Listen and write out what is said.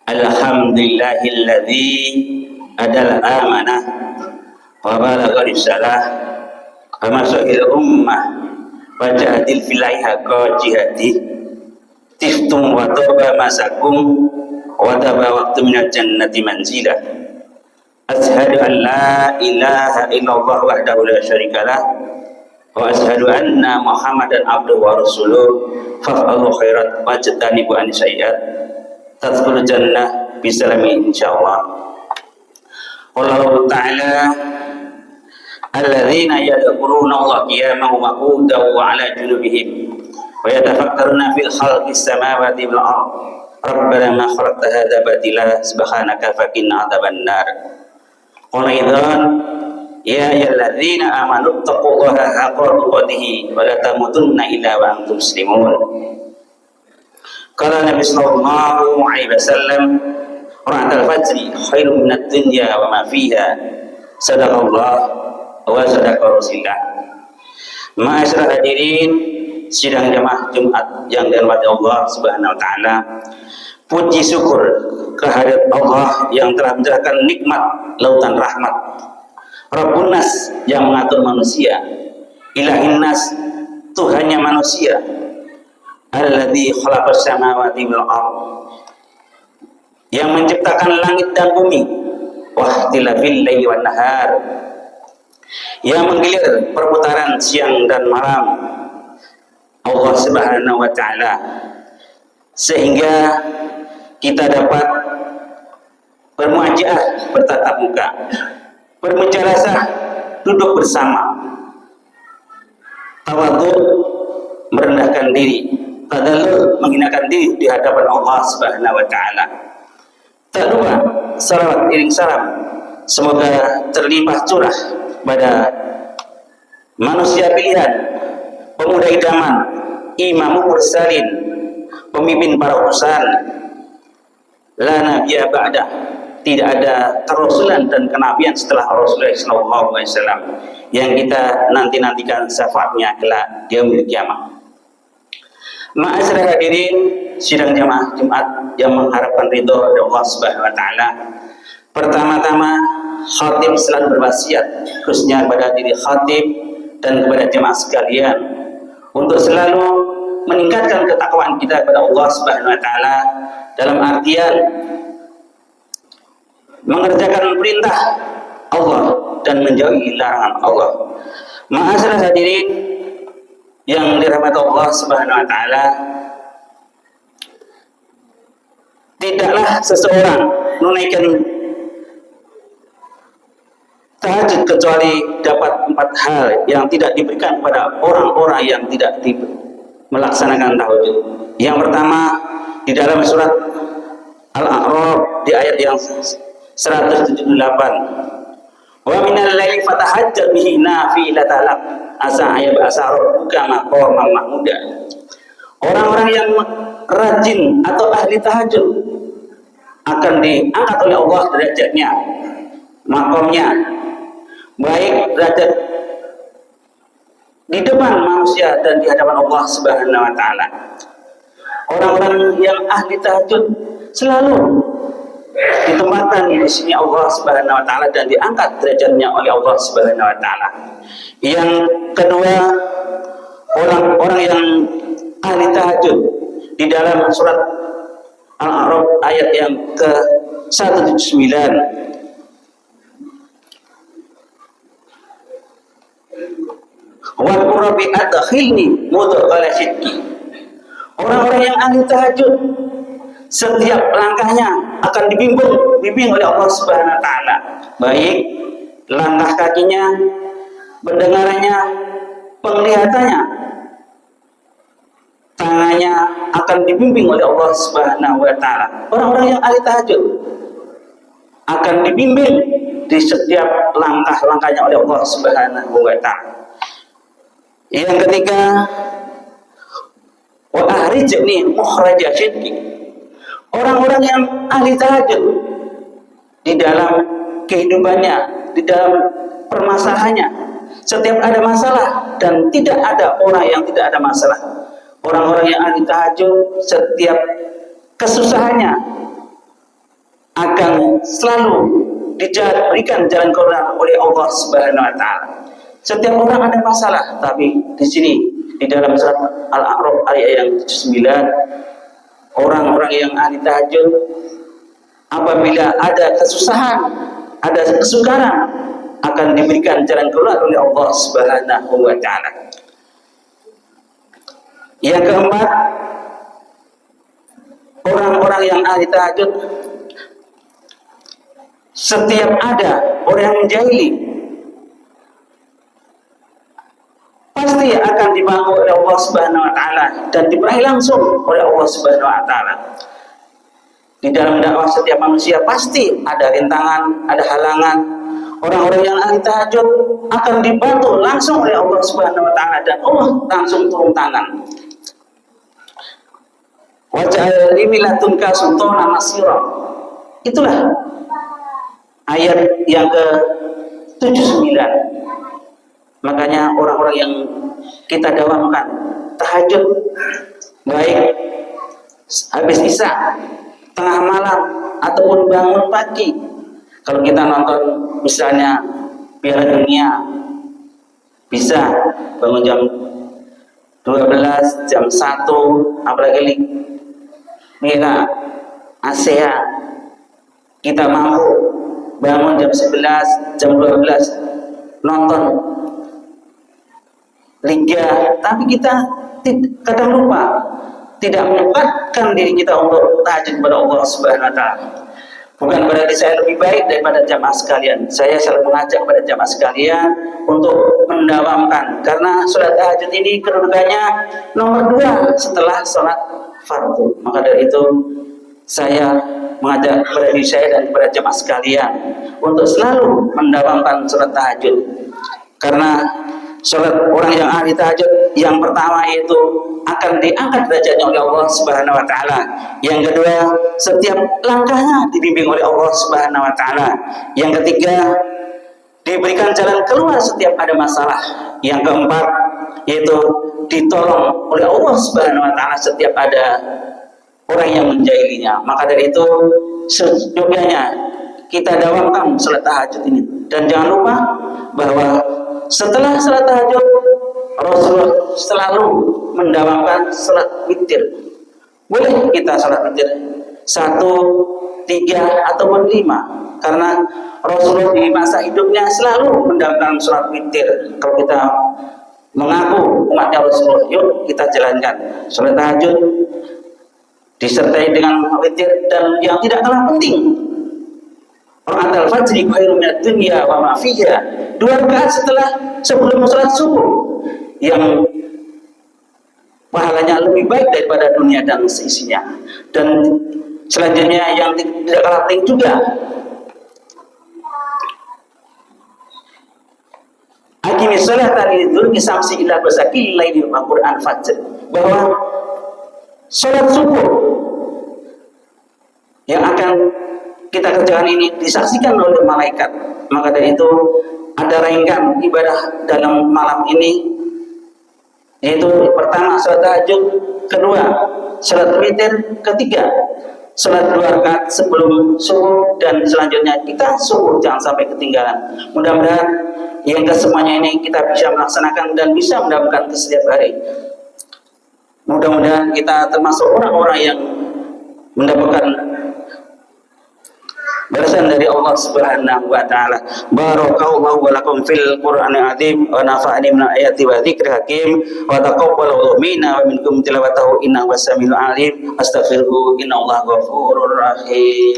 Alhamdulillahilladzi adal amanah wa balagha risalah wa masahil ummah wa jahadil filahi haqqa jihadi tiftum wa toba masakum wa taba waqtu minal jannati manzilah. Ashhadu an la ilaha illallah wahdahu la syarikalah wa ashhadu anna muhammadan abduhu wa rasuluh fa'alu khairat wa jtanibu an sayyi'at tadkhulul jannah bisalami insyaallah. Wallahu ta'ala alladzina yadhkuruna Allah qiyaman wa qu'udan wa 'ala junubihim wa yatafakkaruna fil khalqis samawati wal ardh rabbana ma khalaqta hadza batila subhanaka faqina adzabannar. Qul idzan ya ayyuhalladzina amanu taqullaha haqqa tuqatih wa la tamutunna illa wa antum muslimun. Qala Nabi sallallahu alaihi wasallam ra'atul fajri khairun minad dunya wa ma fiha sadaqallah wa sadaqa rasulullah. Ma'asyiral hadirin sidang jamaah Jumat yang dirahmati Allah Subhanahu wa taala. Puji syukur kehadirat Allah yang telah menjadikan nikmat lautan rahmat. Rabbun nas yang mengatur manusia, ilahin nas Tuhannya manusia, alladzi khalaqas samawati wal ardh yang menciptakan langit dan bumi, wahtilafil laili wan nahar yang menggilir perputaran siang dan malam Allah Subhanahu wa taala, sehingga kita dapat bermuajaah bertatap muka, bermujalasah duduk bersama, tawadhu merendahkan diri, tadallul menghinakan diri di hadapan Allah Subhanahu wa taala. Tak lupa salawat iring salam semoga terlimpah curah pada manusia pilihan, pemuda idaman, imamul mursalin, pemimpin para utusan, la nabiyya ba'da, tidak ada kerasulan dan kenabian setelah Rasulullah SAW yang kita nantikan syafaatnya kelak di yaumil kiamah. Ma'asyiral hadirin sidang jamaah Jumat yang mengharapkan ridho dari Allah Subhanahu wa taala. Pertama-tama khatib selalu berwasiat khususnya kepada diri khatib dan kepada jamaah sekalian untuk selalu meningkatkan ketakwaan kita kepada Allah Subhanahu wa taala dalam artian mengerjakan perintah Allah dan menjauhi larangan Allah. Ma'asyiral hadirin yang dirahmati Allah Subhanahu wa taala, tidaklah seseorang menunaikan tahajud kecuali dapat 4 hal yang tidak diberikan kepada orang-orang yang tidak melaksanakan tahajud. Yang pertama di dalam surat Al-A'raf di ayat yang 178, wa minal laili fatahajjat bihi nafilatan lak asa ayyab'asa rabbuka maqaman mahmuda. Orang-orang yang rajin atau ahli tahajud akan diangkat oleh Allah derajatnya, makomnya, baik derajat di depan manusia dan di hadapan Allah Subhanahu wa taala. Orang-orang yang ahli tahajud selalu ditempatkan di sini Allah Subhanahu wa taala dan diangkat derajatnya oleh Allah Subhanahu wa taala. Yang kedua, orang-orang yang ahli tahajud di dalam surat Al-A'raf ayat yang ke-179, wa qurbi adkhilni mudkhala sidqi. Orang-orang yang ahli tahajud setiap langkahnya akan dibimbing oleh Allah Subhanahu wa taala, baik langkah kakinya, pendengarannya, penglihatannya, tangannya akan dibimbing oleh Allah Subhanahu wa taala. Orang-orang yang ahli tahajud akan dibimbing di setiap langkah-langkahnya oleh Allah Subhanahu wa taala. Yang ketiga, wa ahrijni mukhraja sidqi. Orang-orang yang ahli tahajud di dalam kehidupannya, di dalam permasalahannya, setiap ada masalah dan tidak ada orang yang tidak ada masalah. Orang-orang yang ahli tahajud setiap kesusahannya akan selalu diberikan jalan keluar oleh Allah Subhanahu wa taala. Setiap orang ada masalah, tapi di sini di dalam surat Al-A'raf ayat yang 9, orang-orang yang ahli tahajud apabila ada kesusahan, ada kesukaran, akan diberikan jalan keluar oleh Allah Subhanahu wa taala. Yang keempat, orang-orang yang ahli tahajud setiap ada orang yang menjahili pasti akan dibangun oleh Allah Subhanahu wa taala dan diberahi langsung oleh Allah Subhanahu wa taala. Di dalam dakwah setiap manusia pasti ada rintangan, ada halangan. Orang-orang yang ahli tahajud akan dibantu langsung oleh Allah Subhanahu wa taala dan Allah langsung turun tangan. Wa ja'ala li min ladunka sultanan nasira. Itulah ayat yang ke-79. Makanya orang-orang yang kita dawamkan tahajud, baik habis isya, tengah malam, ataupun bangun pagi. Kalau kita nonton misalnya Piala Dunia, bisa bangun jam 12, jam 1, apalagi Liga ASEA, kita mampu bangun jam 11, jam 12 nonton Liga, tapi kita kadang lupa tidak menyempatkan diri kita untuk tahajud kepada Allah Subhanahu wa taala. Bukan berarti saya lebih baik daripada jamaah sekalian. Saya selalu mengajak kepada jamaah sekalian untuk mendawamkan, karena sholat tahajud ini kedudukannya nomor 2 setelah sholat fardu. Maka dari itu saya mengajak kepada diri saya dan kepada jamaah sekalian untuk selalu mendawamkan sholat tahajud, karena sholat orang yang ahli tahajud yang pertama itu akan diangkat derajatnya oleh Allah Subhanahu wa taala. Yang kedua, setiap langkahnya dibimbing oleh Allah Subhanahu wa taala. Yang ketiga, diberikan jalan keluar setiap ada masalah. Yang keempat, yaitu ditolong oleh Allah Subhanahu wa taala setiap ada orang yang menjahilinya. Maka dari itu seyogyanya kita dawamkan salat tahajud ini. Dan jangan lupa bahwa setelah salat tahajud Rasulullah selalu mendawamkan salat witir. Boleh kita salat witir 1, 3 ataupun 5, karena Rasulullah di masa hidupnya selalu mendawamkan salat witir. Kalau kita mengaku umatnya Rasulullah, yuk kita jalankan salat tahajud disertai dengan witir. Dan yang tidak kalah penting, Raka'atul fajri khairun minad dunya wa ma fiha, 2 rakaat sebelum salat subuh yang pahalanya lebih baik daripada dunia dan seisinya. Dan selanjutnya yang tidak kalah penting juga, aqimis sholata liduluki samsi ila ghasaqil laili wa qur'an fajr, bahwa salat subuh yang akan kita kerjakan ini disaksikan oleh malaikat. Maka dari itu ada rangkaian ibadah dalam malam ini, yaitu pertama salat tahajud, kedua salat witir, ketiga salat 2 rakaat sebelum subuh, dan selanjutnya kita subuh jangan sampai ketinggalan. Mudah-mudahan yang kesemuanya ini kita bisa melaksanakan dan bisa mendapatkan ke setiap hari. Mudah-mudahan kita termasuk orang-orang yang mendapatkan balasan dari Allah Subhanahu wa taala. Barakallahu wa lakum fil Qur'anil azim wa nafa'ani min ayati wa dzikril hakim wa taqabbalallahu minna wa minkum tilawatahu innahu was-sami'ul alim. Astaghfiruhu innallaha ghafurur rahim.